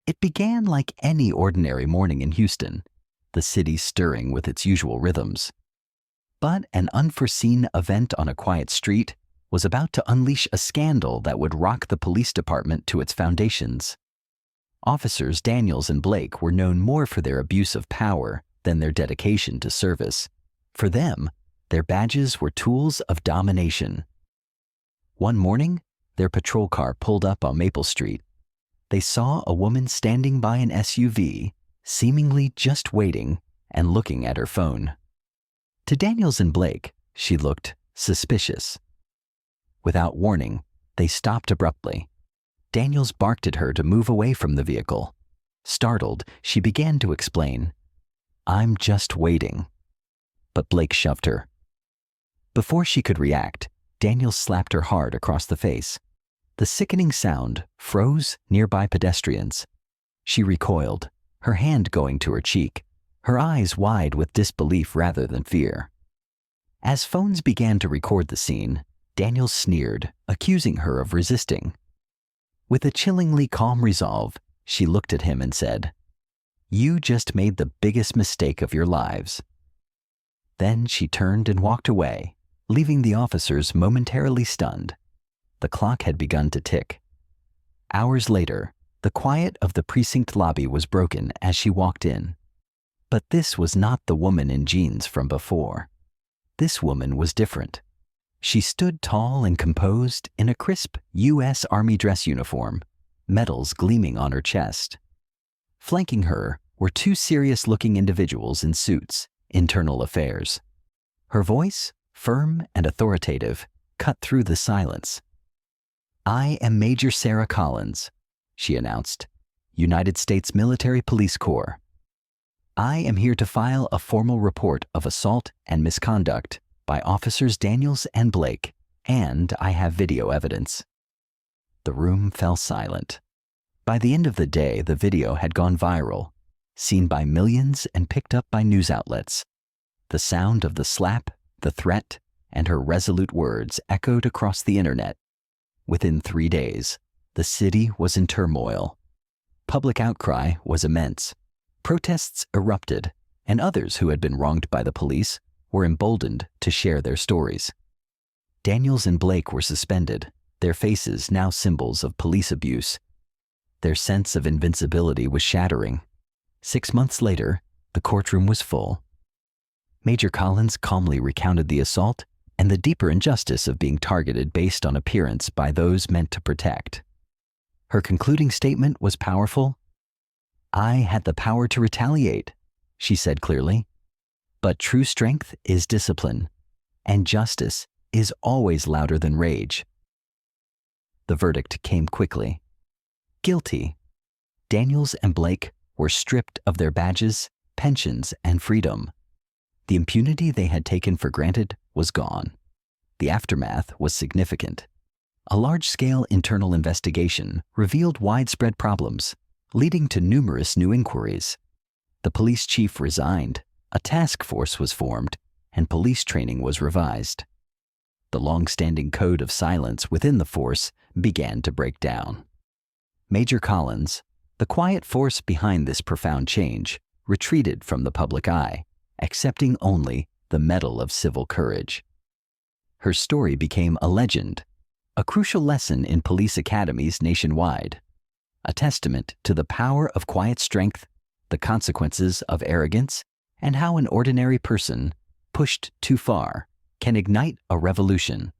It began like any ordinary morning in Houston, the city stirring with its usual rhythms. But an unforeseen event on a quiet street was about to unleash a scandal that would rock the police department to its foundations. Officers Daniels and Blake were known more for their abuse of power than their dedication to service. For them, their badges were tools of domination. One morning, their patrol car pulled up on Maple Street. They saw a woman standing by an SUV, seemingly just waiting and looking at her phone. To Daniels and Blake, she looked suspicious. Without warning, they stopped abruptly. Daniels barked at her to move away from the vehicle. Startled, she began to explain, "I'm just waiting." But Blake shoved her. Before she could react, Daniels slapped her hard across the face. The sickening sound froze nearby pedestrians. She recoiled, her hand going to her cheek, her eyes wide with disbelief rather than fear. As phones began to record the scene, Daniels sneered, accusing her of resisting. With a chillingly calm resolve, she looked at him and said, "You just made the biggest mistake of your lives." Then she turned and walked away, leaving the officers momentarily stunned. The clock had begun to tick. Hours later, the quiet of the precinct lobby was broken as she walked in. But this was not the woman in jeans from before. This woman was different. She stood tall and composed in a crisp U.S. Army dress uniform, medals gleaming on her chest. Flanking her were two serious-looking individuals in suits, internal affairs. Her voice, firm and authoritative, cut through the silence. "I am Major Sarah Collins," she announced, "United States Military Police Corps. I am here to file a formal report of assault and misconduct by Officers Daniels and Blake, and I have video evidence." The room fell silent. By the end of the day, the video had gone viral, seen by millions and picked up by news outlets. The sound of the slap, the threat, and her resolute words echoed across the internet. Within 3 days, the city was in turmoil. Public outcry was immense. Protests erupted, and others who had been wronged by the police were emboldened to share their stories. Daniels and Blake were suspended, their faces now symbols of police abuse. Their sense of invincibility was shattering. 6 months later, the courtroom was full. Major Collins calmly recounted the assault and the deeper injustice of being targeted based on appearance by those meant to protect. Her concluding statement was powerful. "I had the power to retaliate," she said clearly. "But true strength is discipline, and justice is always louder than rage." The verdict came quickly. Guilty. Daniels and Blake were stripped of their badges, pensions, and freedom. The impunity they had taken for granted was gone. The aftermath was significant. A large-scale internal investigation revealed widespread problems, leading to numerous new inquiries. The police chief resigned, a task force was formed, and police training was revised. The long-standing code of silence within the force began to break down. Major Collins, the quiet force behind this profound change, retreated from the public eye, accepting only the Medal of Civil Courage. Her story became a legend, a crucial lesson in police academies nationwide, a testament to the power of quiet strength, the consequences of arrogance, and how an ordinary person, pushed too far, can ignite a revolution.